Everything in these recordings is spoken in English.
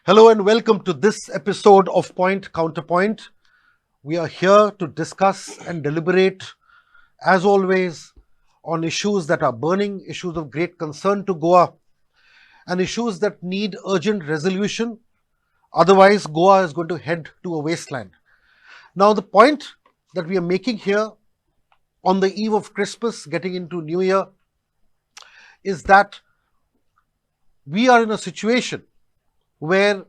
Hello and welcome to this episode of Point Counterpoint. We are here to discuss and deliberate, as always, on issues that are burning, issues of great concern to Goa, and issues that need urgent resolution. Otherwise, Goa is going to head to a wasteland. Now, the point that we are making here on the eve of Christmas, getting into New Year, is that we are in a situation where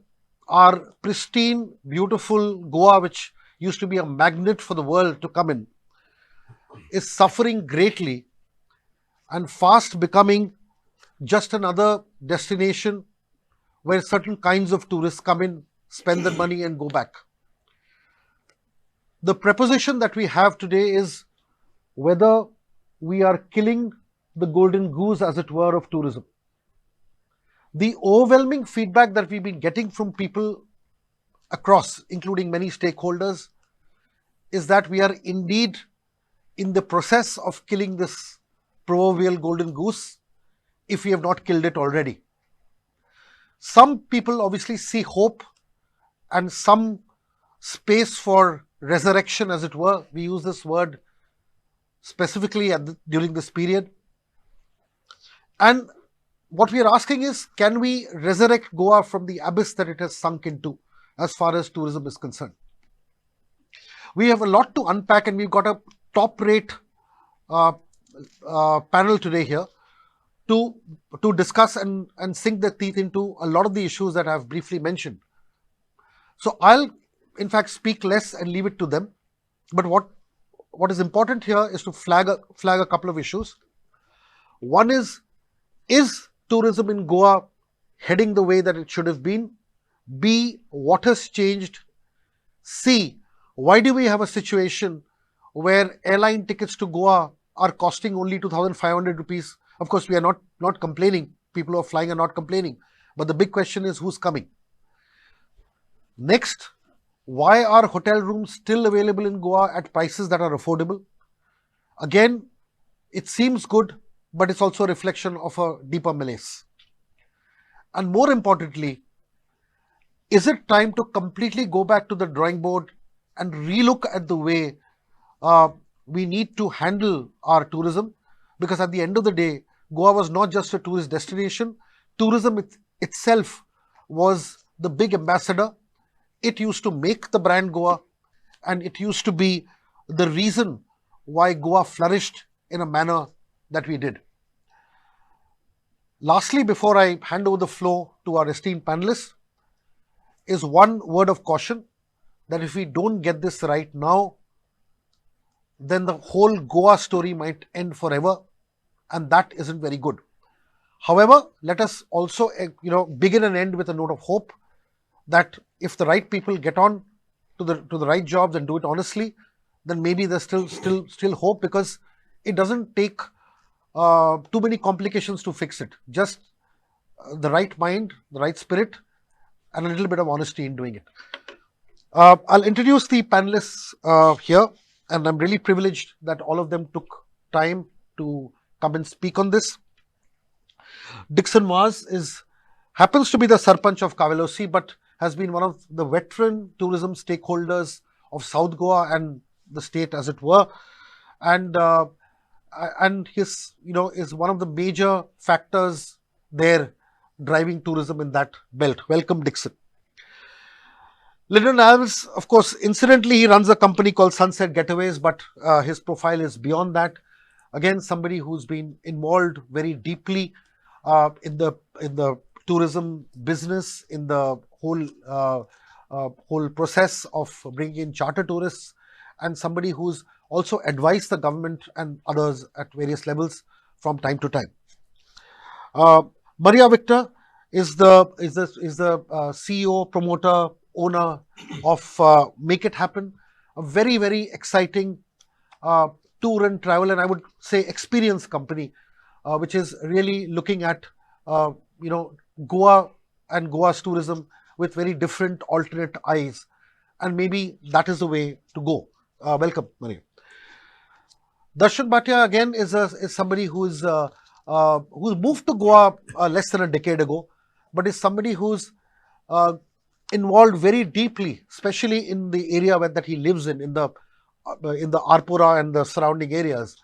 our pristine, beautiful Goa, which used to be a magnet for the world to come in, is suffering greatly and fast becoming just another destination where certain kinds of tourists come in, spend their money and go back. The proposition that we have today is whether we are killing the golden goose, as it were, of tourism. The overwhelming feedback that we've been getting from people across, including many stakeholders, is that we are indeed in the process of killing this proverbial golden goose, if we have not killed it already. Some people obviously see hope and some space for resurrection, as it were. We use this word specifically during this period. And what we are asking is, can we resurrect Goa from the abyss that it has sunk into as far as tourism is concerned? We have a lot to unpack and we've got a top-rate panel today here to discuss and sink their teeth into a lot of the issues that I've briefly mentioned. So I'll in fact speak less and leave it to them. But what is important here is to flag a couple of issues. One is tourism in Goa heading the way that it should have been? B, what has changed? C, why do we have a situation where airline tickets to Goa are costing only 2,500 rupees? Of course, we are not complaining. People who are flying are not complaining. But the big question is, who's coming? Next, why are hotel rooms still available in Goa at prices that are affordable? Again, it seems good, but it's also a reflection of a deeper malaise. And more importantly, is it time to completely go back to the drawing board and relook at the way we need to handle our tourism? Because at the end of the day, Goa was not just a tourist destination. Tourism itself was the big ambassador. It used to make the brand Goa, and it used to be the reason why Goa flourished in a manner that we did. Lastly, before I hand over the floor to our esteemed panelists, is one word of caution that if we don't get this right now, then the whole Goa story might end forever, and that isn't very good. However, let us also begin and end with a note of hope that if the right people get on to the right jobs and do it honestly, then maybe there's still hope, because it doesn't take too many complications to fix it. Just the right mind, the right spirit, and a little bit of honesty in doing it. I'll introduce the panelists here, and I'm really privileged that all of them took time to come and speak on this. DIXON happens to be the Sarpanch of Cavellosim, but has been one of the veteran tourism stakeholders of South Goa and the state, as it were, and his is one of the major factors there driving tourism in that belt. Welcome, DIXON. LYNDON ALVES, of course, incidentally, he runs a company called Sunset Getaways, but his profile is beyond that. Again, somebody who's been involved very deeply in the tourism business, in the whole process of bringing in charter tourists, and somebody who's also advised the government and others at various levels from time to time. Maria Victor is the CEO, promoter, owner of Make It Happen, a very, very exciting tour and travel, and I would say experience company, which is really looking at Goa and Goa's tourism with very different alternate eyes, and maybe that is the way to go. Welcome, Maria. DARSHAN BHATIA again is somebody who's moved to Goa less than a decade ago, but is somebody who's involved very deeply, especially in the area that he lives in the Arpura and the surrounding areas.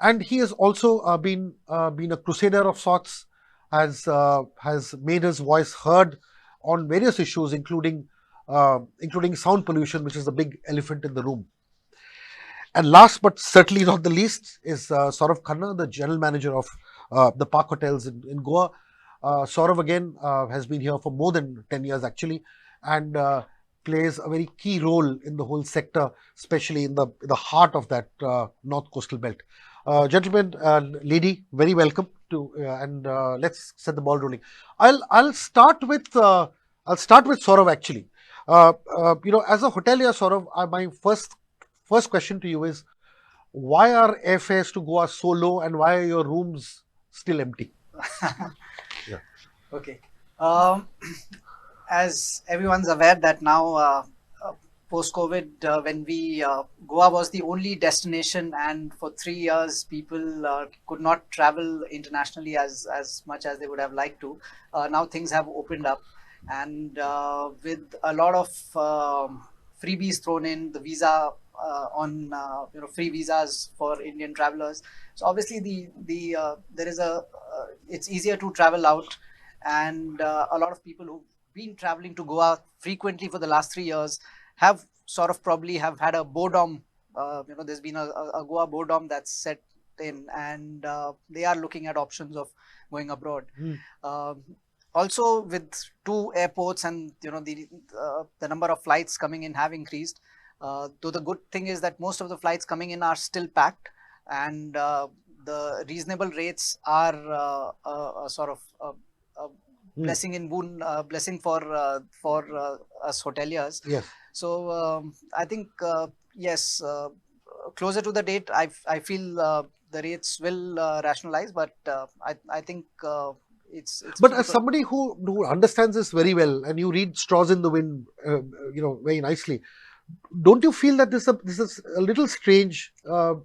And he has also been a crusader of sorts, has made his voice heard on various issues, including sound pollution, which is the big elephant in the room. And last but certainly not the least is Saurabh Khanna, the general manager of the Park Hotels in Goa. Saurabh again has been here for more than 10 years actually, and plays a very key role in the whole sector, especially in the heart of that North Coastal Belt. Gentlemen, lady, very welcome to and let's set the ball rolling. I'll start with Saurabh actually. As a hotelier, Saurabh, my first question to you is, why are airfares to Goa so low and why are your rooms still empty? Yeah. Okay. Um, as everyone's aware that now post-COVID, when we Goa was the only destination, and for 3 years people could not travel internationally as much as they would have liked to. Now things have opened up, and with a lot of freebies thrown in, the visa on free visas for Indian travelers. So obviously there is it's easier to travel out, and a lot of people who've been traveling to Goa frequently for the last 3 years have sort of probably have had a boredom. There's been a Goa boredom that's set in, and they are looking at options of going abroad. Mm. Also, with two airports and the number of flights coming in have increased. Though the good thing is that most of the flights coming in are still packed, and the reasonable rates are a sort of blessing in boon, blessing for us hoteliers. Yes. So I think yes, closer to the date, I feel the rates will rationalize, but I think it's But as feasible. somebody who understands this very well, and you read straws in the wind, very nicely, don't you feel that this is a little strange?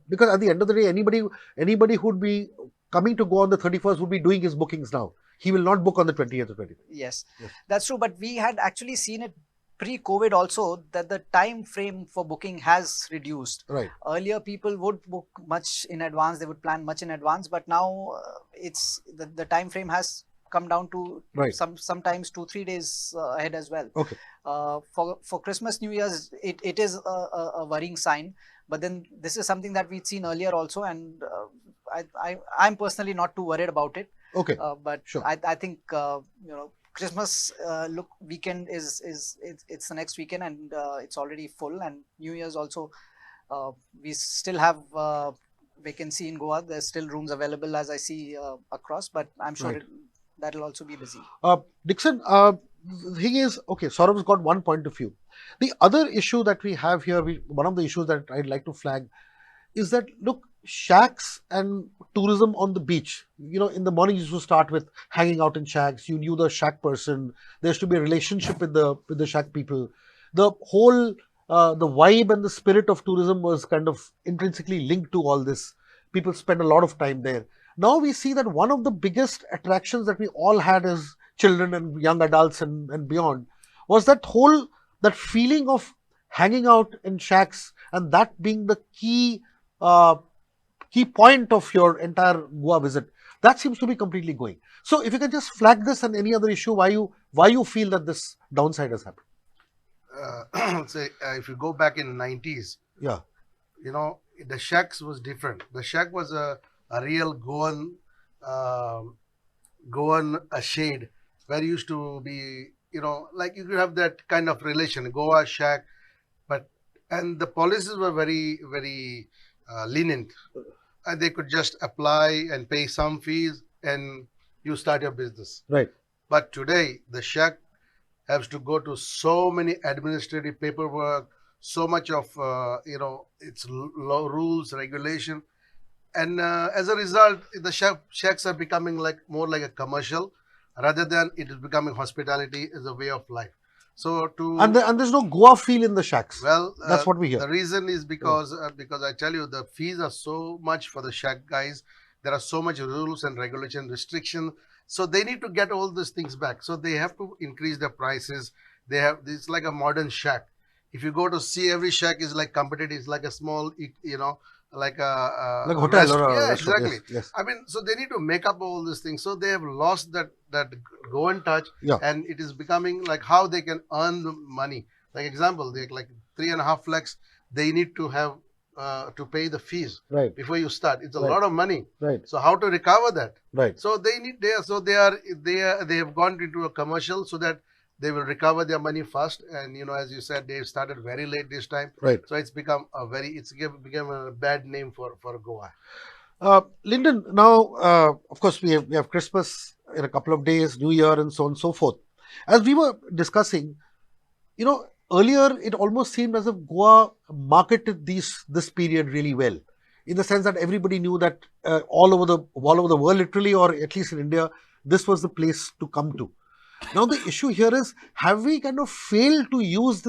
Because at the end of the day, anybody who'd be coming to go on the 31st would be doing his bookings now. He will not book on the 20th or 25th. Yes, Yes. that's true. But we had actually seen it pre-COVID also, that the time frame for booking has reduced. Right. Earlier, people would book much in advance; they would plan much in advance. But now, it's the time frame has come down to Right. sometimes 2-3 days ahead as well. Okay. For Christmas, New Year's, it is a worrying sign. But then this is something that we'd seen earlier also, and I'm personally not too worried about it. Okay. But Sure. I think Christmas weekend it's the next weekend, and it's already full, and New Year's also we still have vacancy in Goa. There's still rooms available as I see across, but I'm sure Right. that'll also be busy. DIXON, the thing is, okay, Saurav's got one point of view. The other issue that we have here, one of the issues that I'd like to flag is that, look, shacks and tourism on the beach. In the morning you used to start with hanging out in shacks. You knew the shack person. There used to be a relationship with the shack people. The whole the vibe and the spirit of tourism was kind of intrinsically linked to all this. People spend a lot of time there. Now we see that one of the biggest attractions that we all had as children and young adults and beyond was that feeling of hanging out in shacks, and that being the uh, key point of your entire Goa visit. That seems to be completely going. So if you can just flag this and any other issue, why you feel that this downside has happened. Say if you go back in 90s, Yeah. the shacks was different. The shack was a real Goan a shade where used to be, like you could have that kind of relation, Goa shack, and the policies were very, very lenient. And they could just apply and pay some fees and you start your business. Right. But today, the shack has to go to so many administrative paperwork, so much of, its law, rules, regulation. And as a result, the shacks are becoming more like a commercial rather than it is becoming hospitality as a way of life. So And there's no Goa feel in the shacks. well, That's what we hear. the reason is because I tell you the fees are so much for the shack guys. There are so much rules and regulation restriction. So they need to get all these things back. So they have to increase their prices. They have, it's like a modern shack. If you go to see, every shack is like competitive. It's like a small, like Like a a hotel rest. or a Yeah, restaurant. exactly. Yes. I mean, so they need to make up all these things. So they have lost that go and touch, Yeah. and it is becoming like how they can earn the money. Like example, they like 3.5 lakhs. They need to have to pay the fees Right. before you start. It's a Right. lot of money. Right. So how to recover that? Right. So they have gone into a commercial so that they will recover their money fast. And as you said, they started very late this time. Right. So it's become become a bad name for Goa. Lyndon, now, of course, we have Christmas in a couple of days, New Year, and so on and so forth. As we were discussing, earlier it almost seemed as if Goa marketed this period really well, in the sense that everybody knew that all over the world, literally, or at least in India, this was the place to come to. Now the issue here is, have we kind of failed to use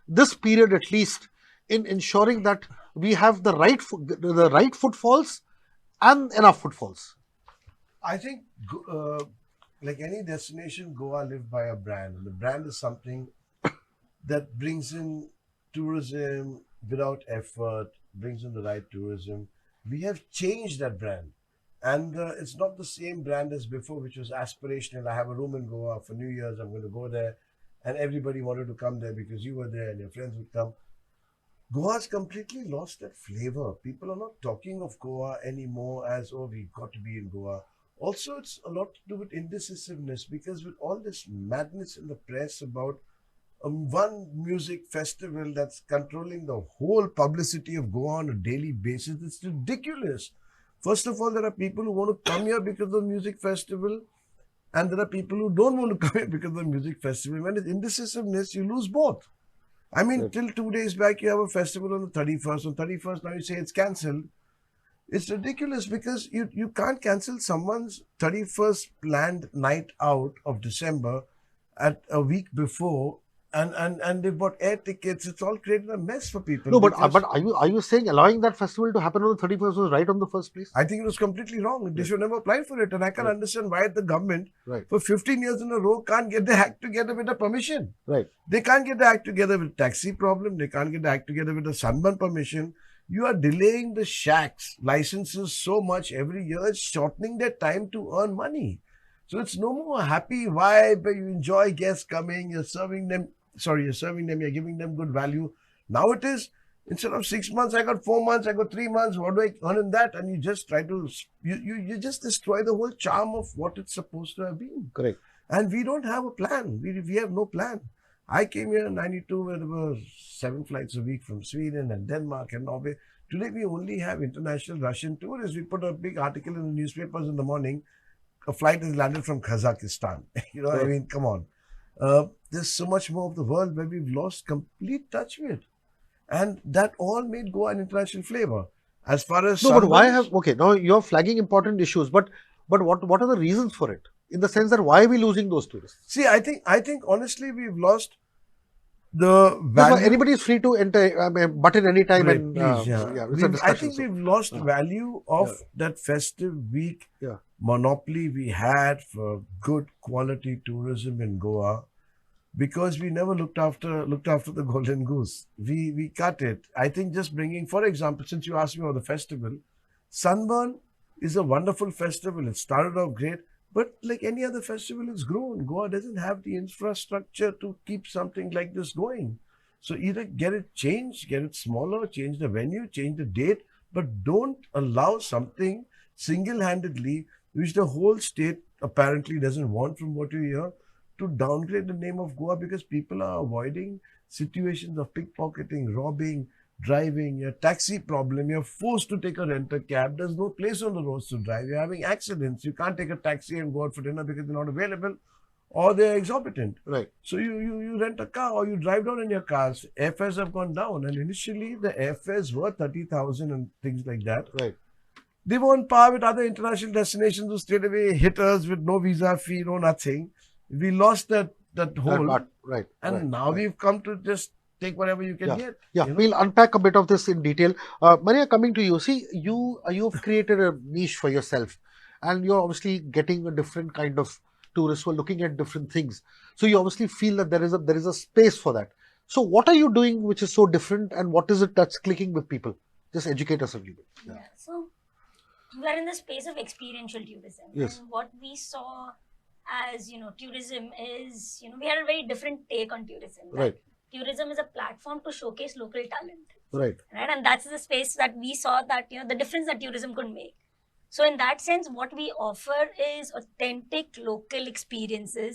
this period at least in ensuring that we have the right footfalls and enough footfalls? I think, like any destination, Goa lived by a brand. And the brand is something that brings in tourism without effort, brings in the right tourism. We have changed that brand. And it's not the same brand as before, which was aspirational. I have a room in Goa for New Year's, I'm going to go there. And everybody wanted to come there because you were there and your friends would come. Goa's completely lost that flavor. People are not talking of Goa anymore as, oh, we got to be in Goa. Also, it's a lot to do with indecisiveness, because with all this madness in the press about one music festival that's controlling the whole publicity of Goa on a daily basis, it's ridiculous. First of all, there are people who want to come here because of the music festival, and there are people who don't want to come here because of the music festival. When it's indecisiveness, you lose both. I mean, Right. till 2 days back, you have a festival on the 31st. On 31st, now you say it's cancelled. It's ridiculous, because you can't cancel someone's 31st planned night out of December at a week before, and they've bought air tickets. It's all created a mess for people. No, but because are you saying allowing that festival to happen on the 31st was right on the first place? I think it was completely wrong. They should never apply for it. And I can't Right. understand why the government, Right. for 15 years in a row, can't get the act together with a permission. Right. They can't get the act together with taxi problem. They can't get the act together with the sunburn permission. You are delaying the shacks licenses so much every year. It's shortening their time to earn money. So it's no more a happy vibe where you enjoy guests coming, you're serving them, you're giving them good value. Now it is, instead of 6 months, I got 4 months, I got 3 months, what do I earn in that? And you just try to, you just destroy the whole charm of what it's supposed to have been. Correct. And we don't have a plan. We have no plan. I came here in 92 where there were 7 flights a week from Sweden and Denmark and Norway. Today we only have international Russian tourists. We put a big article in the newspapers in the morning. A flight has landed from Kazakhstan. I mean, come on. There's so much more of the world where we've lost complete touch with. And that all made Goa an international flavor. As far as No, but why sunburns- have, okay, now you're flagging important issues, but what are the reasons for it? In the sense that, why are we losing those tourists? See, I think honestly we've lost the Because value. anybody is free to enter, but in any time, Right, and please, yeah. it's a I discussion. think So, we've lost Yeah. value of Yeah. that festive week Yeah. monopoly we had for good quality tourism in Goa, because we never looked after the golden goose. We cut it. I think just bringing, for example, since you asked me about the festival, Sunburn is a wonderful festival. It started off great, but like any other festival, it's grown. Goa doesn't have the infrastructure to keep something like this going. So either get it changed, get it smaller, change the venue, change the date, but don't allow something single-handedly, which the whole state apparently doesn't want from what you hear, to downgrade the name of Goa, because people are avoiding situations of pickpocketing, robbing, driving, your taxi problem, you're forced to take a rental cab, there's no place on the roads to drive, you're having accidents, you can't take a taxi and go out for dinner because they're not available, or they're exorbitant. right. So you rent a car or you drive down in your cars. Airfares have gone down, and initially the airfares were 30,000 and things like that. Right. They were on par with other international destinations who straight away hit us with no visa fee, no nothing. We lost that That whole, part, right. and right, now right. we've come to just take whatever you can get. Yeah, you know? we'll unpack a bit of this in detail. Maria, coming to you, see, you've created a niche for yourself, and you're obviously getting a different kind of tourists who are looking at different things. So you obviously feel that there is a space for that. So what are you doing which is so different, and what is it that's clicking with people? Just educate us a little bit. Yeah. So we are in the space of experiential tourism, Yes. and what we saw as tourism is we had a very different take on tourism. Right. Tourism is a platform to showcase local talent, Right. right? And that's the space that we saw that the difference that tourism could make. So in that sense, what we offer is authentic local experiences,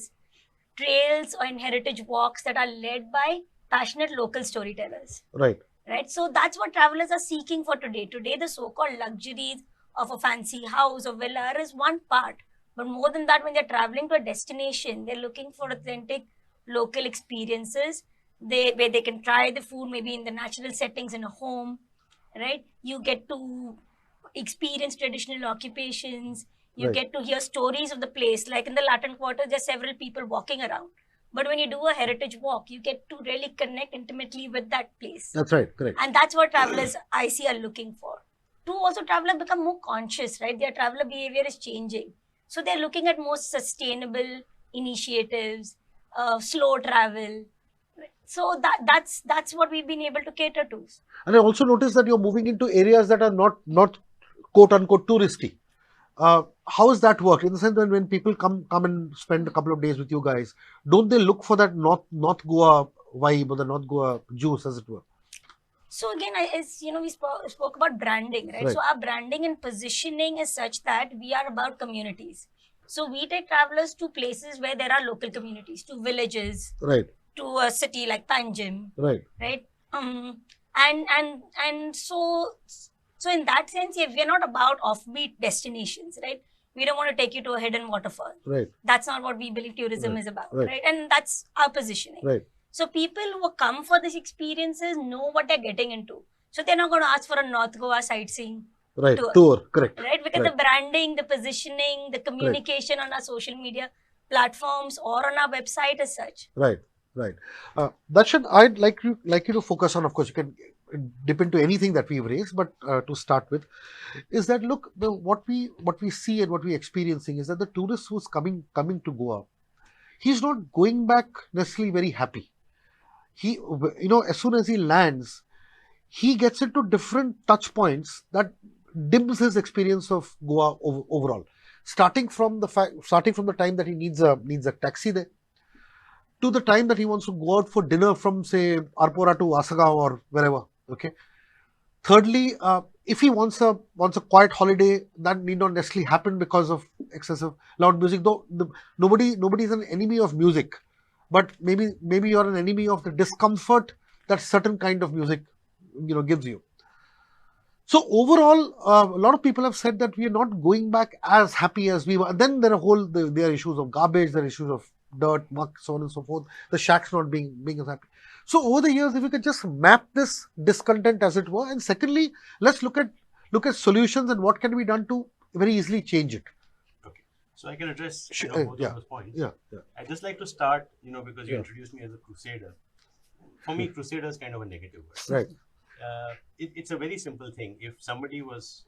trails and heritage walks that are led by passionate local storytellers. Right. Right, so that's what travelers are seeking for today. Today, the so-called luxuries of a fancy house or villa is one part, but more than that, when they're traveling to a destination, they're looking for authentic local experiences. Where they can try the food, maybe in the natural settings in a home, right? You get to experience traditional occupations. You Right. get to hear stories of the place. Like in the Latin Quarter, there's several people walking around. But when you do a heritage walk, you get to really connect intimately with that place. That's right. Correct. And that's what travelers I see are looking for. Two, also travelers become more conscious, right? Their traveler behavior is changing. So they're looking at more sustainable initiatives, slow travel. So that's what we've been able to cater to. And I also noticed that you're moving into areas that are not quote unquote touristy. How does that work? In the sense that when people come and spend a couple of days with you guys, don't they look for that North Goa vibe or the North Goa juice, as it were? So again, we spoke about branding, right? Right. So our branding and positioning is such that we are about communities. So we take travelers to places where there are local communities, to villages, Right. to a city like Tanjim, Right. right? And so in that sense, yeah, we're not about offbeat destinations, right? We don't want to take you to a hidden waterfall. Right. That's not what we believe tourism Right. is about, Right. right? And that's our positioning. Right. So people who come for these experiences know what they're getting into. So they're not going to ask for a North Goa sightseeing Right. tour. Tour. Correct. Right? Because Right. the branding, the positioning, the communication on our social media platforms or on our website is such. Right. Right. Darshan, I'd like you to focus on. Of course, you can dip into anything that we've raised, but to start with, is that look, what we see and what we're experiencing is that the tourist who's coming to Goa, he's not going back necessarily very happy. He, as soon as he lands, he gets into different touch points that dims his experience of Goa overall. Starting from the time that he needs a taxi there, to the time that he wants to go out for dinner from, say, Arpora to Asagaon or wherever. Okay. Thirdly, if he wants a quiet holiday, that need not necessarily happen because of excessive loud music. Though nobody is an enemy of music, but maybe you're an enemy of the discomfort that certain kind of music gives you. So overall, a lot of people have said that we are not going back as happy as we were. And then there are issues of garbage, there are issues of dirt, muck, so on and so forth. The shacks not being as happy. So over the years, if we could just map this discontent, as it were, and secondly, let's look at solutions and what can be done to very easily change it. Okay, so I can address both yeah. of those points. Yeah. I'd just like to start, because you Yeah. introduced me as a crusader. For me, crusader is kind of a negative word. Right. It's a very simple thing. If somebody was,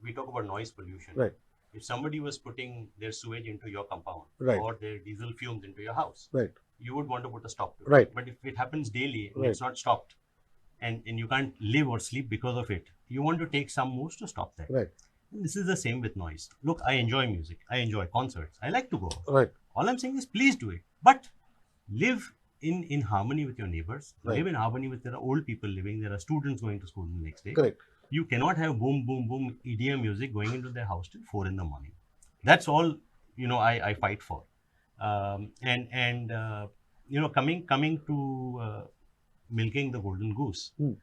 we talk about noise pollution. Right. If somebody was putting their sewage into your compound Right. or their diesel fumes into your house, Right. you would want to put a stop to it. Right. But if it happens daily and Right. it's not stopped, and you can't live or sleep because of it, you want to take some moves to stop that. Right. This is the same with noise. Look, I enjoy music. I enjoy concerts. I like to go out. Right. All I'm saying is please do it. But live in harmony with your neighbors. Right. Live in harmony with, there are old people living. There are students going to school the next day. Correct. You cannot have boom, boom, boom EDM music going into their house till 4 in the morning. That's all, I fight for. Coming to milking the golden goose. Hmm.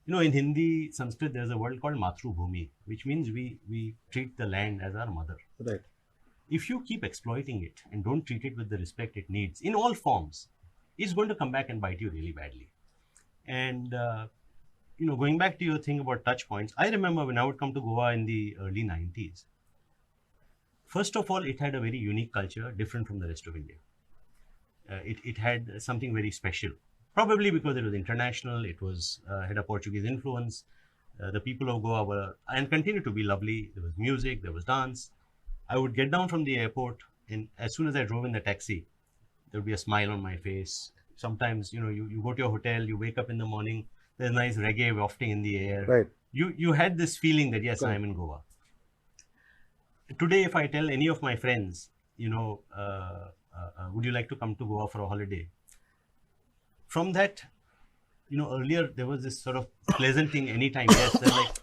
In Hindi, Sanskrit, there's a word called Matru Bhumi, which means we treat the land as our mother. Right. If you keep exploiting it and don't treat it with the respect it needs in all forms, it's going to come back and bite you really badly. And, going back to your thing about touch points, I remember when I would come to Goa in the early 90s, first of all, it had a very unique culture, different from the rest of India. It had something very special, probably because it was international, it was had a Portuguese influence. The people of Goa were, and continue to be, lovely. There was music, there was dance. I would get down from the airport And as soon as I drove in the taxi, there would be a smile on my face. Sometimes, you go to your hotel, you wake up in the morning, there's nice reggae wafting in the air. Right. You had this feeling that, yes, Correct. I'm in Goa. Today, if I tell any of my friends, would you like to come to Goa for a holiday? From that, earlier there was this sort of pleasant thing anytime. Yes, they're like,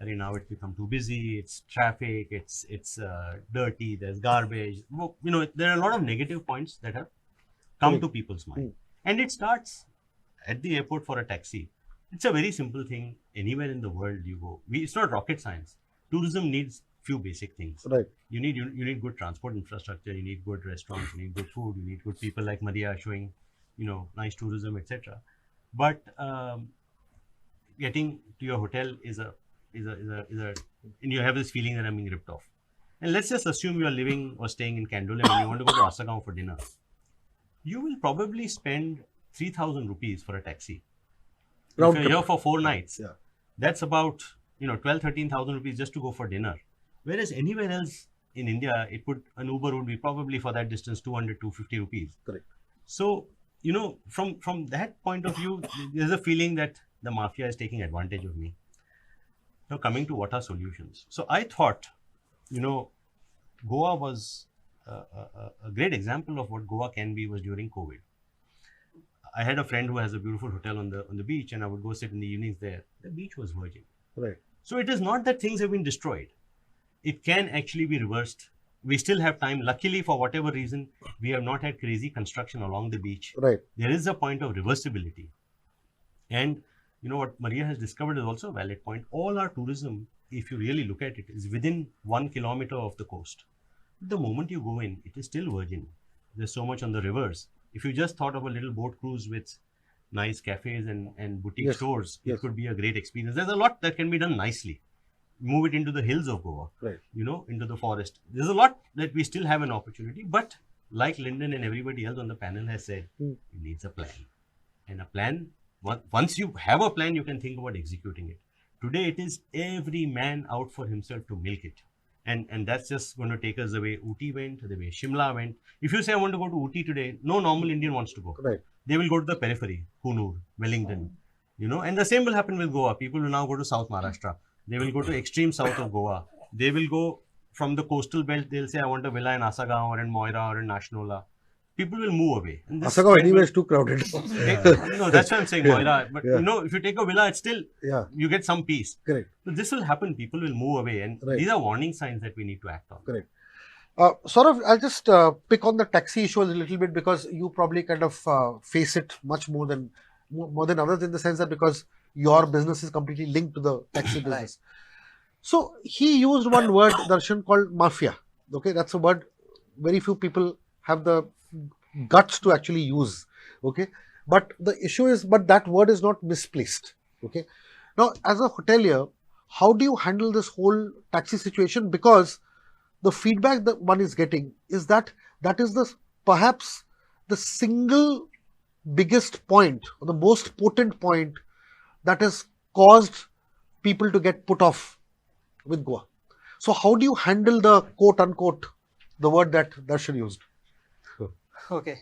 now it's become too busy, it's traffic, it's dirty, there's garbage. Well, there are a lot of negative points that have come to people's mind. And it starts at the airport for a taxi. It's a very simple thing. Anywhere in the world you go, it's not rocket science. Tourism needs few basic things. Right. You need good transport infrastructure, you need good restaurants, you need good food, you need good people like Maria showing, nice tourism, etc. But getting to your hotel is a and you have this feeling that I'm being ripped off. And let's just assume you are living or staying in Candolim and you want to go to Asagaon for dinner. You will probably spend 3,000 rupees for a taxi. Round if you're trip. here for 4 nights, Yeah. that's about 12,000-13,000 rupees just to go for dinner. Whereas anywhere else in India, an Uber would be probably for that distance 200-250 rupees. Correct. So, from that point of view, there's a feeling that the mafia is taking advantage of me. Now, coming to what are solutions. So, I thought, Goa was a great example of what Goa can be was during COVID. I had a friend who has a beautiful hotel on the beach, and I would go sit in the evenings there. The beach was virgin. Right. So, it is not that things have been destroyed. It can actually be reversed. We still have time. Luckily, for whatever reason, we have not had crazy construction along the beach. Right. There is a point of reversibility. And what Maria has discovered is also a valid point. All our tourism, if you really look at it, is within 1 kilometer of the coast. The moment you go in, it is still virgin. There's so much on the rivers. If you just thought of a little boat cruise with nice cafes and boutique Yes. stores, Yes. it could be a great experience. There's a lot that can be done nicely. Move it into the hills of Goa, Right. into the forest. There's a lot that we still have an opportunity, but like Lyndon and everybody else on the panel has said, it needs a plan. And a plan, once you have a plan, you can think about executing it. Today, it is every man out for himself to milk it. And that's just going to take us the way Ooty went, the way Shimla went. If you say, I want to go to Ooty today, no normal Indian wants to go. Right. They will go to the periphery, Hunur, Wellington, and the same will happen with Goa. People will now go to South Maharashtra. They will go to extreme south of Goa. They will go from the coastal belt. They'll say, I want a villa in Asagaon or in Moira or in Nashnola. People will move away. And this Asagaon trend anyway will- is too crowded. No, that's why I'm saying Moira. But Yeah. if you take a villa, it's still, Yeah. you get some peace. Correct. So this will happen. People will move away. And Right. these are warning signs that we need to act on. Correct. Saurabh, I'll just pick on the taxi issue a little bit because you probably kind of face it much more than others in the sense that because your business is completely linked to the taxi business. So he used one word, Darshan, called mafia. Okay, that's a word very few people have the guts to actually use. Okay, but the issue is, but that word is not misplaced. Okay, now as a hotelier, how do you handle this whole taxi situation? Because the feedback that one is getting is that is perhaps the single biggest point or the most potent point that has caused people to get put off with Goa. So how do you handle the quote unquote, the word that Darshan used? Okay.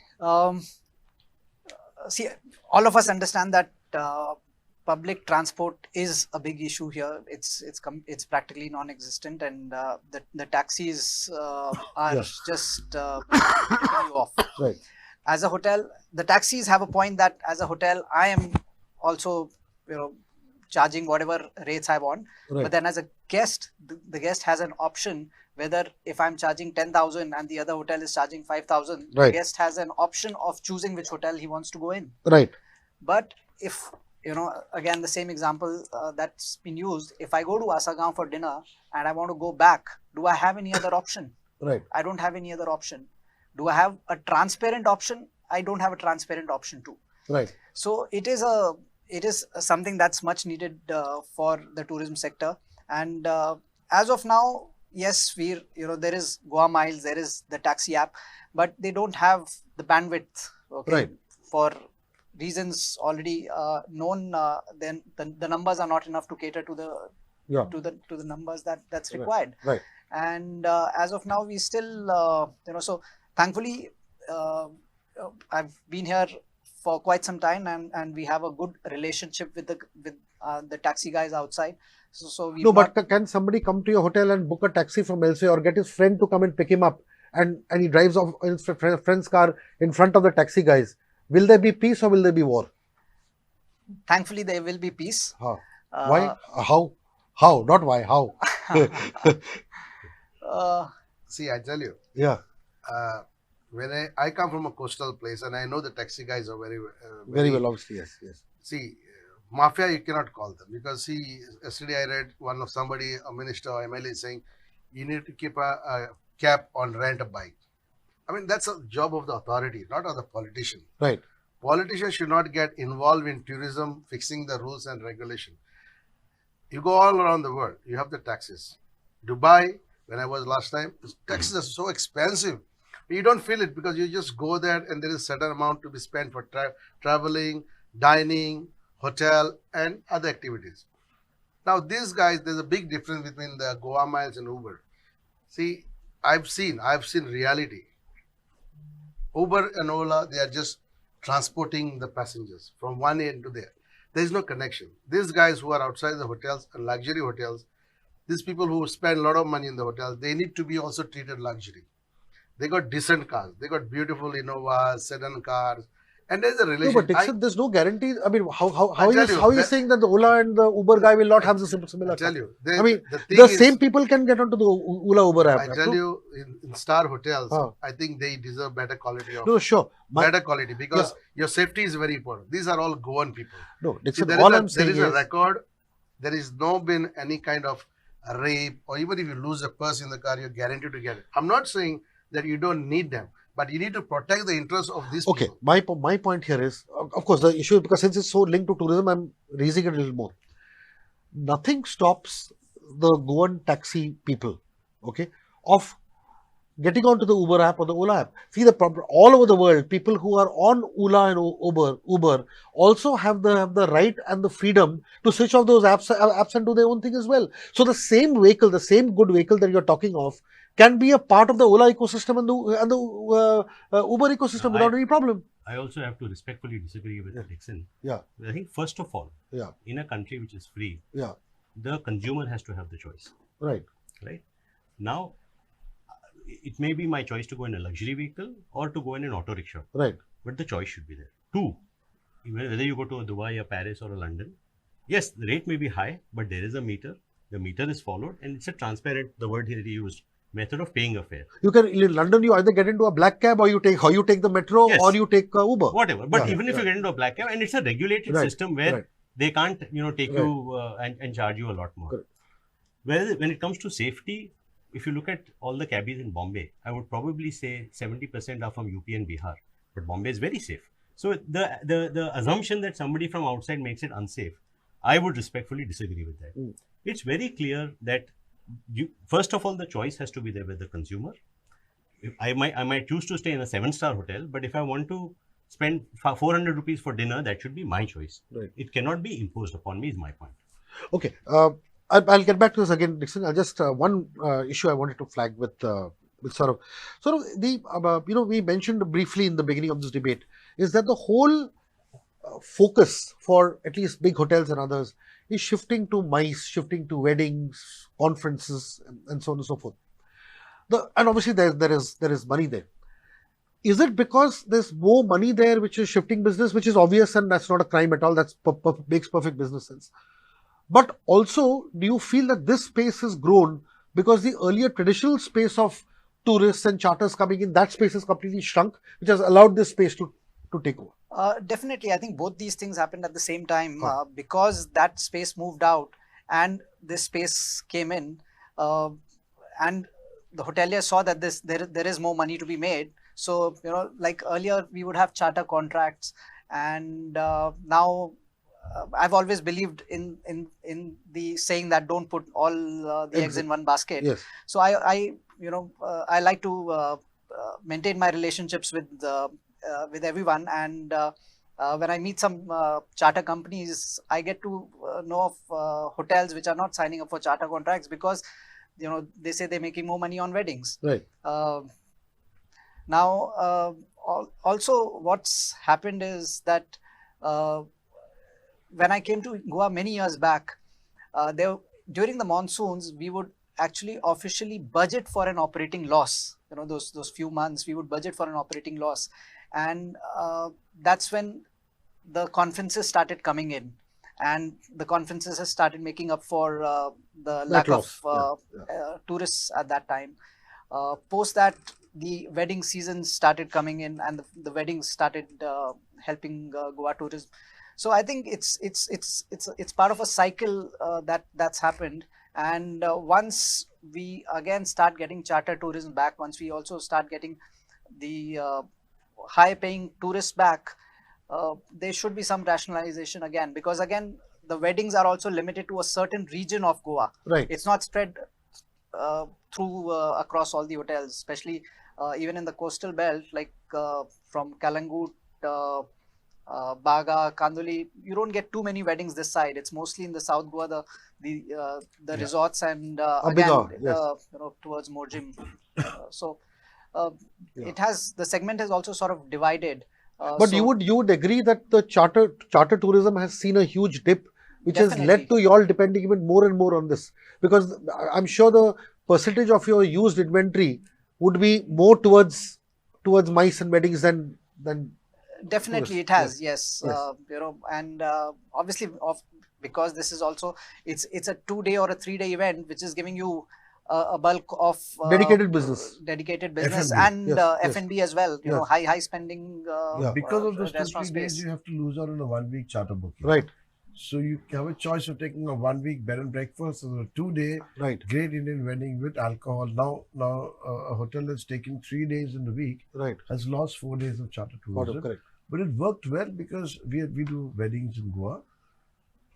See, all of us understand that public transport is a big issue here. It's practically non-existent, and the taxis are Yes. just tipping you off. Right. As a hotel, the taxis have a point that as a hotel, I am also charging whatever rates I want. Right. But then as a guest, the guest has an option whether if I'm charging 10,000 and the other hotel is charging 5,000, the Right. guest has an option of choosing which hotel he wants to go in. Right. But if, again, the same example that's been used, if I go to Asagaon for dinner and I want to go back, do I have any other option? Right. I don't have any other option. Do I have a transparent option? I don't have a transparent option too. Right. So it is something that's much needed for the tourism sector. And as of now, yes, there is Goa Miles, there is the taxi app, but they don't have the bandwidth. Okay, Right. for reasons already known. Then the numbers are not enough to cater to the Yeah. to the numbers that's Right. required. Right. and as of now we still so thankfully I've been here for quite some time, and we have a good relationship with the taxi guys outside. So we've No, not, but can somebody come to your hotel and book a taxi from elsewhere, or get his friend to come and pick him up, and he drives off in his friend's car in front of the taxi guys? Will there be peace or will there be war? thankfully there will be peace. Why? How? Not why. How? See, I tell you, Yeah. when I come from a coastal place, and I know the taxi guys are Very well, obviously. Yes. Yes. See, mafia you cannot call them, because see, yesterday I read one of somebody, a minister or MLA, saying you need to keep a cap on rent a bike. I mean, that's a job of the authority, not of the politician. Right. Politicians should not get involved in tourism, fixing the rules and regulation. You go all around the world, you have the taxes. Dubai, when I was last time, taxes are so expensive. You don't feel it because you just go there and there is a certain amount to be spent for traveling, dining, hotel, and other activities. Now, these guys, there's a big difference between the Goa Miles and Uber. See, I've seen reality. Uber and Ola, they are just transporting the passengers from one end to there. There is no connection. These guys who are outside the hotels and luxury hotels, these people who spend a lot of money in the hotels, they need to be also treated luxury. They got decent cars. They got beautiful Innovas, sedan cars, and there's a No, relation. but Dixon, there's no guarantee. I mean, how I are tell you, you, how are you that- saying that the Ola and the Uber guy will not have the similar? I tell you, I mean, the thing the is, same people can get onto the Ola Uber app. I tell no? you, in star hotels, Huh. I think they deserve better quality of No, sure. better quality, because your safety is very important. These are all Goan people. No, See, Dixon, there all is I'm saying a is, record. There is no been any kind of a rape, or even if you lose a purse in the car, you're guaranteed to get it. I'm not saying that you don't need them, but you need to protect the interests of these okay, people. my point here is, of course, the issue, because since it's so linked to tourism, I'm raising it a little more. Nothing stops the Goan taxi people, okay, of getting onto the Uber app or the Ola app. See, the problem all over the world, people who are on Ola and Uber also have the right and the freedom to switch off those apps and do their own thing as well. So the same vehicle, the same good vehicle that you're talking of, can be a part of the Ola ecosystem and the Uber ecosystem without any problem. I also have to respectfully disagree with Dixon. Yeah. I think first of all, Yeah. in a country which is free, Yeah. the consumer has to have the choice. Right. Right now, it may be my choice to go in a luxury vehicle or to go in an auto rickshaw. Right. But the choice should be there. Two, whether you go to a Dubai, a Paris, or a London, yes, the rate may be high, but there is a meter. The meter is followed, and it's a transparent, the word here he used, method of paying a fare. You can, in London, you either get into a black cab or you take the metro, Yes. or you take Uber. Whatever. But Yeah, even if you get into a black cab, and it's a regulated Right, system where right. they can't, take Right. you and charge you a lot more. Correct. Whereas when it comes to safety, if you look at all the cabbies in Bombay, I would probably say 70% are from UP and Bihar. But Bombay is very safe. So the assumption that somebody from outside makes it unsafe, I would respectfully disagree with that. It's very clear that first of all, the choice has to be there with the consumer. I might choose to stay in a 7-star hotel, but if I want to spend 400 rupees for dinner, that should be my choice. Right. It cannot be imposed upon me, is my point. Okay. I'll get back to this again, Dixon. I'll just one issue I wanted to flag with Saurabh. The we mentioned briefly in the beginning of this debate is that the whole focus for at least big hotels and others is shifting to MICE, shifting to weddings, conferences, and so on and so forth. And obviously there is money there. Is it because there's more money there which is shifting business, which is obvious, and that's not a crime at all? That makes perfect business sense. But also, do you feel that this space has grown because the earlier traditional space of tourists and charters coming in, that space has completely shrunk, which has allowed this space to take over? Definitely, I think both these things happened at the same time because that space moved out and this space came in, and the hotelier saw that there is more money to be made. So like earlier we would have charter contracts, and now I've always believed in the saying that don't put all the eggs in one basket. Yes. So I like to maintain my relationships with everyone, and when I meet some charter companies, I get to know of hotels which are not signing up for charter contracts because they say they're making more money on weddings. Right. Now, also what's happened is that when I came to Goa many years back, during the monsoons, we would actually officially budget for an operating loss. Those few months we would budget for an operating loss, and that's when the conferences started coming in, and the conferences has started making up for the lack loss. of tourists at that time. Post that, the wedding season started coming in, and the weddings started helping Goa tourism. So I think it's part of a cycle that's happened. And once we again start getting charter tourism back, once we also start getting the high paying tourists back, there should be some rationalization again, because again the weddings are also limited to a certain region of Goa. Right. It's not spread through across all the hotels, especially even in the coastal belt, like from Kalangut, Baga, Kanduli. You don't get too many weddings this side. It's mostly in the South Goa, the resorts, and again yes. towards Morjim. So the segment has also sort of divided. But you would agree that the charter tourism has seen a huge dip, which has led to you all depending even more and more on this, because I'm sure the percentage of your used inventory would be more towards mice and weddings than definitely tourists. it has. Yes. Yes. And obviously because this is also it's a 2-day or a 3-day event, which is giving you a bulk of dedicated business, F&B. And Yes, F&B as well. Yes. High spending. Because of those 2-3 restaurant days, space. you have to lose out on a 1-week charter booking. Right. So you have a choice of taking a 1-week bed and breakfast or a 2-day Right. great Indian wedding with alcohol. Now a hotel that's taken 3 days in the week Right. has lost 4 days of charter tourism. Correct. But it worked well because we do weddings in Goa.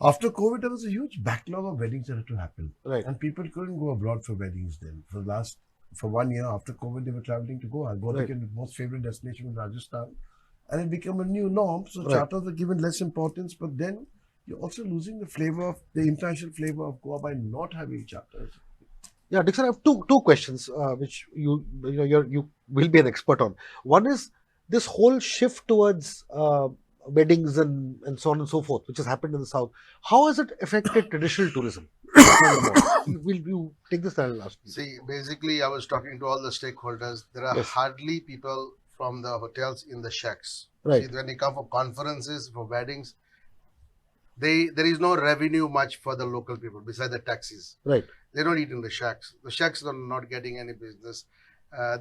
After COVID, there was a huge backlog of weddings that had to happen. Right. And people couldn't go abroad for weddings then. For 1 year after COVID, they were traveling to Goa. Goa became the most favorite destination in Rajasthan. And it became a new norm. So charters were given less importance. But then you're also losing the international flavor of Goa by not having charters. Yeah, DIXON, I have two questions which you will be an expert on. One is this whole shift towards weddings and so on and so forth, which has happened in the south. How has it affected traditional tourism? Will you take this and I'll ask you? See, basically, I was talking to all the stakeholders. There are hardly people from the hotels in the shacks. Right. See, when they come for conferences, for weddings, there is no revenue much for the local people besides the taxis. Right. They don't eat in the shacks. The shacks are not getting any business.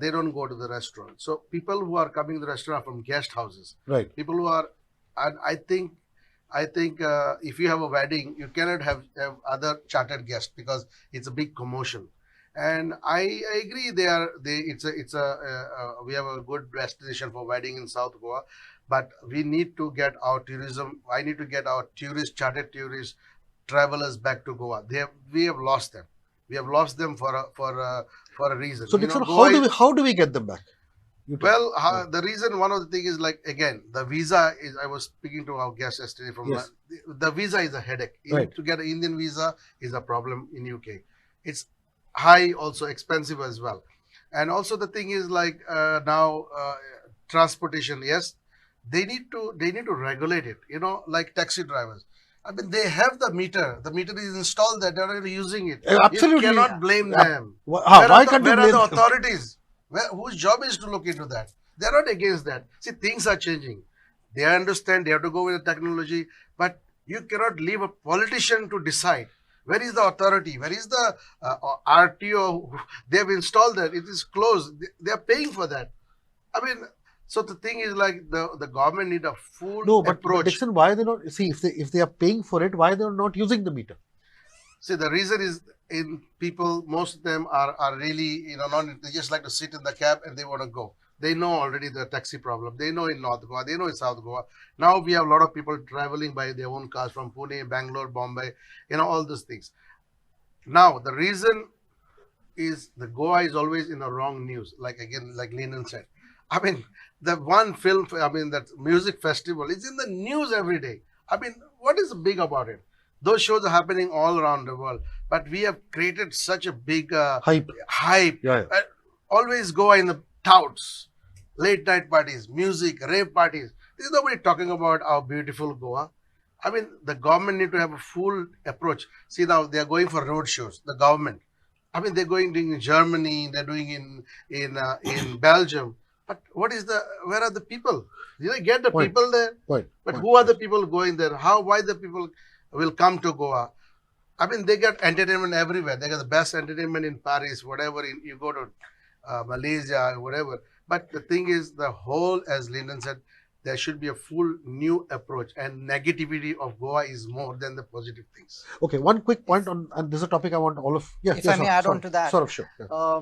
They don't go to the restaurant. So people who are coming to the restaurant from guest houses. Right. People who are, and I think if you have a wedding, you cannot have other chartered guests because it's a big commotion. And I agree. We have a good destination for wedding in South Goa, but we need to get our tourism. I need to get our chartered tourists, travelers back to Goa. We have lost them. We have lost them for a reason. So, DIXON, how do we get them back? The reason, one of the things is like, again, the visa is, I was speaking to our guest yesterday the visa is a headache. To get an Indian visa is a problem in UK. It's high, also expensive as well. And also the thing is like now transportation, yes, they need to regulate it, like taxi drivers. I mean, they have the meter. The meter is installed there. They're not using it. Absolutely. You cannot blame them. Where are the authorities? Whose job is to look into that? They're not against that. See, things are changing. They understand they have to go with the technology, but you cannot leave a politician to decide. Where is the authority? Where is the RTO? They've installed that. It is closed. They are paying for that. I mean, so the thing is like the government need a full approach. But DIXON, why are they not? See, if they are paying for it, why are they not using the meter? See, the reason is most of them are really, they just like to sit in the cab and they want to go. They know already the taxi problem. They know in North Goa. They know in South Goa. Now we have a lot of people traveling by their own cars from Pune, Bangalore, Bombay, all these things. Now, the reason is the Goa is always in the wrong news. Like Lyndon said. I mean, the one film, that music festival is in the news every day. I mean, what is big about it? Those shows are happening all around the world, but we have created such a big Hype. hype. Yeah, yeah. Always Goa in the touts, late night parties, music, rave parties. There's nobody talking about our beautiful Goa. I mean, the government need to have a full approach. See, now they are going for road shows. The government. I mean, they're doing in Germany. They're doing in Belgium. But what is the? Where are the people? You get the Point. people there. Point. But Point. who are the people going there? How? Why the people will come to Goa? I mean, they get entertainment everywhere. They got the best entertainment in Paris, whatever. You go to Malaysia, whatever. But the thing is, the whole, as Lyndon said, there should be a full new approach, and negativity of Goa is more than the positive things. Okay, one quick point on, and this is a topic I want all of. Yes, If yes, I may sir, add sorry, on to that. Sure, sure. Yeah.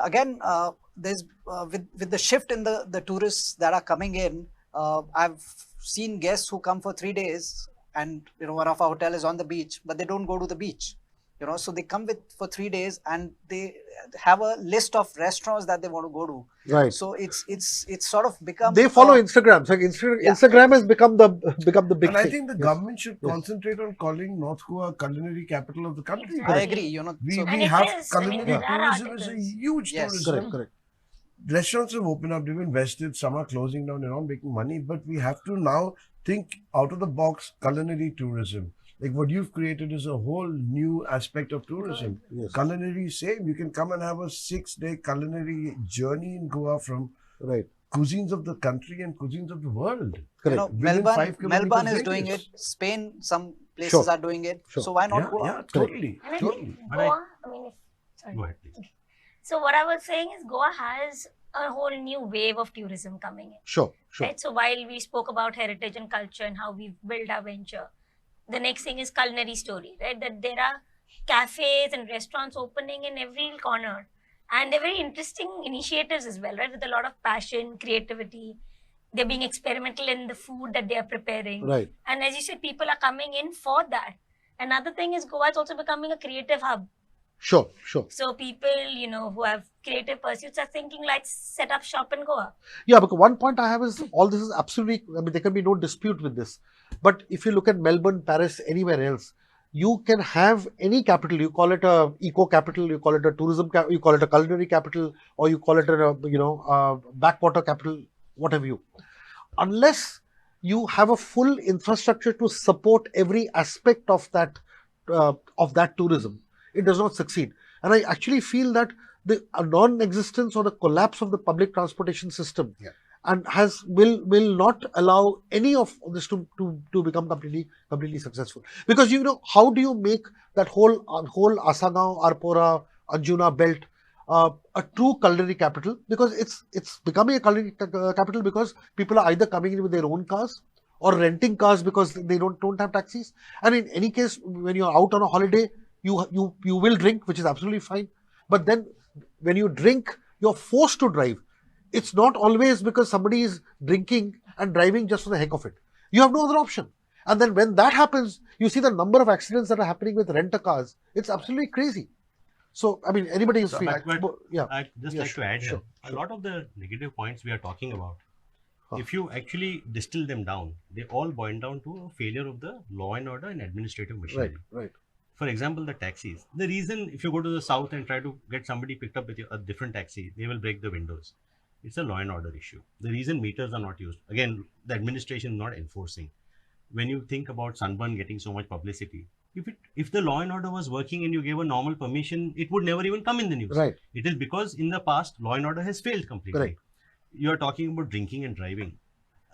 Again, there's with the shift in the tourists that are coming in, I've seen guests who come for 3 days, and one of our hotel is on the beach, but they don't go to the beach. So they come for 3 days, and they have a list of restaurants that they want to go to. Right. So it's sort of become They follow Instagram. So Instagram has become the big And I thing. think the Yes. government should Yes. concentrate on calling North Goa culinary capital of the country. I agree. We, So- And we it have is, I mean, culinary there are tourism is a articles. huge Yes. tourism. Correct, correct. Restaurants have opened up, they've invested, some are closing down, they're not making money, but we have to now think out of the box culinary tourism. Like what you've created is a whole new aspect of tourism. Yes. Culinary, same. You can come and have a 6-day culinary journey in Goa from Right. cuisines of the country and cuisines of the world. Correct. Within 5 kilometers Melbourne is doing it. radius. Spain, some places Sure. are doing it. Sure. So why not Yeah, Goa? yeah, totally, And I totally. think But I- Goa, I mean, sorry. Go ahead, please. So what I was saying is Goa has a whole new wave of tourism coming in. Sure, sure. Right? So while we spoke about heritage and culture and how we've built our venture, the next thing is culinary story, right? That there are cafes and restaurants opening in every corner. And they're very interesting initiatives as well, right? With a lot of passion, creativity. They're being experimental in the food that they are preparing. Right. And as you said, people are coming in for that. Another thing is Goa is also becoming a creative hub. Sure, sure. So people, who have creative pursuits are thinking, let's set up shop in Goa. Yeah, because one point I have is all this is absolutely, I mean, there can be no dispute with this. But if you look at Melbourne, Paris, anywhere else, you can have any capital. You call it a eco capital, you call it a tourism, you call it a culinary capital, or you call it a backwater capital, whatever you. Unless you have a full infrastructure to support every aspect of that tourism, it does not succeed. And I actually feel that the non-existence or the collapse of the public transportation system and will not allow any of this to become completely successful. Because how do you make that whole Asagaon, Arpora, Anjuna belt a true culinary capital? Because it's becoming a culinary capital because people are either coming in with their own cars or renting cars because they don't have taxis. And in any case, when you're out on a holiday, you will drink, which is absolutely fine. But then when you drink, you're forced to drive. It's not always because somebody is drinking and driving just for the heck of it. You have no other option. And then when that happens, you see the number of accidents that are happening with renter cars. It's absolutely crazy. So, I mean, anybody is feeling. I'd just like to add sure, here, a lot of the negative points we are talking about, if you actually distill them down, they all boil down to a failure of the law and order and administrative machinery. Right. For example, the taxis. The reason if you go to the south and try to get somebody picked up with a different taxi, they will break the windows. It's a law and order issue. The reason meters are not used, again, the administration is not enforcing. When you think about Sunburn getting so much publicity, if the law and order was working and you gave a normal permission, it would never even come in the news. Right. It is because in the past, law and order has failed completely. Correct. You are talking about drinking and driving.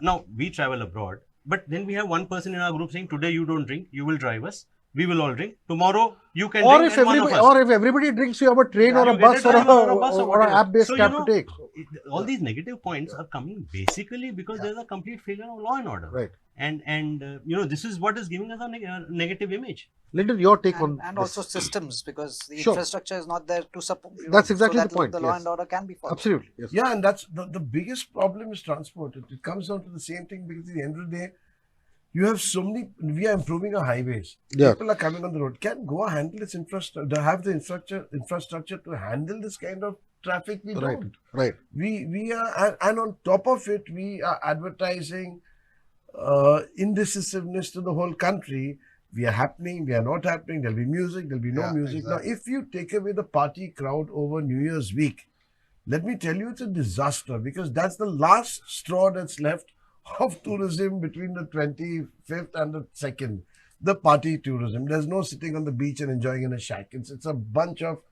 Now, we travel abroad, but then we have one person in our group saying, today you don't drink, you will drive us. We will all drink. Tomorrow you can Or drink. if and one of everybody, us. or if everybody drinks, you have a train or You a get bus or driver or a bus or an whatever. app-based So, cab to take. all these negative points are coming basically because there's a complete failure of law and order. Right. And this is what is giving us a negative image. Lyndon, your take on and this. also systems, because the Sure. infrastructure is not there to support. That's exactly so the point, The law yes. and order can be followed. Absolutely. Yes. Yeah, and that's the biggest problem is transport. It comes down to the same thing because at the end of the day, you have so many, we are improving our highways. Yeah. People are coming on the road. Can Goa handle this infrastructure, have the infrastructure to handle this kind of traffic? We don't. Right. We are, and on top of it, we are advertising indecisiveness to the whole country. We are happening, we are not happening, there'll be music, there'll be no Yeah, music. exactly. Now, if you take away the party crowd over New Year's week, let me tell you, it's a disaster because that's the last straw that's left of tourism between the 25th and the 2nd. The party tourism. There's no sitting on the beach and enjoying in a shack. It's a bunch of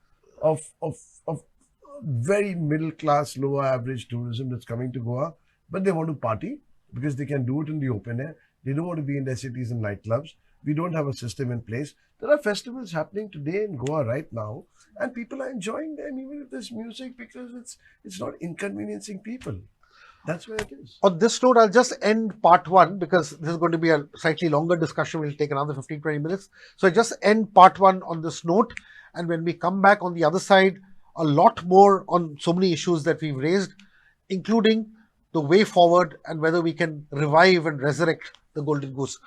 very middle class, lower average tourism that's coming to Goa, but they want to party because they can do it in the open air. They don't want to be in their cities and nightclubs. We don't have a system in place. There are festivals happening today in Goa right now, and people are enjoying them even if there's music because it's not inconveniencing people. That's where it is. On this note, I'll just end part one because this is going to be a slightly longer discussion. We'll take another 15-20 minutes. So I just end part one on this note. And when we come back on the other side, a lot more on so many issues that we've raised, including the way forward and whether we can revive and resurrect the Golden Goose.